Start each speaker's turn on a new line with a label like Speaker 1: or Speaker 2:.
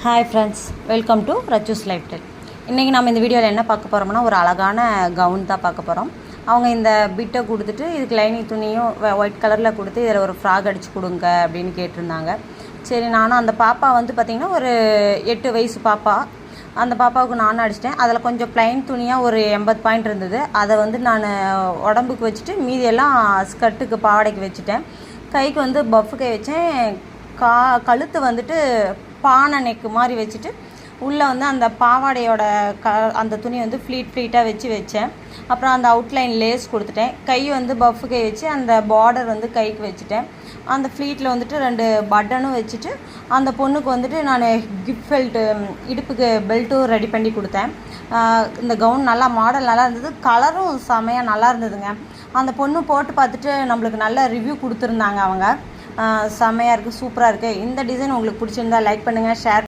Speaker 1: Hi friends, welcome to ரச்சூஸ் lifestyle. இன்றைக்கி நம்ம இந்த வீடியோவில் என்ன பார்க்க போகிறோம்னா, ஒரு அழகான கவுன் தான் பார்க்க போகிறோம். அவங்க இந்த பிட்டை கொடுத்துட்டு இதுக்கு லைனிங் துணியும் ஒயிட் கலரில் கொடுத்து இதில் ஒரு ஃப்ராக் அடித்து கொடுங்க அப்படின்னு கேட்டிருந்தாங்க. சரி, நானும் அந்த பாப்பா பார்த்திங்கன்னா ஒரு 8 வயசு பாப்பா. அந்த பாப்பாவுக்கு நானும் அடிச்சிட்டேன். அதில் கொஞ்சம் ப்ளைன் துணியாக ஒரு 80 பாயிண்ட் இருந்தது. அதை நான் உடம்புக்கு வச்சுட்டு மீதியெல்லாம் ஸ்கர்ட்டுக்கு பாவாடைக்கு வச்சுட்டேன். கைக்கு பஃப் கை வச்சேன். கழுத்து பானை நெக்கு மாதிரி வச்சுட்டு உள்ளே அந்த பாவாடையோட அந்த துணி ஃப்ளீட்டாக வச்சேன். அப்புறம் அந்த அவுட்லைன் லேஸ் கொடுத்துட்டேன். கை பஃப் கை வச்சு அந்த பார்டர் கைக்கு வச்சுட்டேன். அந்த ஃப்ளீட்டில் 2 பட்டனும் வச்சுட்டு அந்த பொண்ணுக்கு நான் கிஃப்ட் பெல்ட்டு இடுப்புக்கு பெல்ட்டும் ரெடி பண்ணி கொடுத்தேன். இந்த கவுன் நல்லா மாடல் நல்லா இருந்தது. கலரும் செமையாக நல்லா இருந்ததுங்க. அந்த பொண்ணு போட்டு பார்த்துட்டு நம்மளுக்கு நல்ல ரிவ்யூ கொடுத்துருந்தாங்க. அவங்க செமையாக இருக்குது, சூப்பராக இருக்குது. இந்த டிசைன் உங்களுக்கு பிடிச்சிருந்தா லைக் பண்ணுங்கள், ஷேர்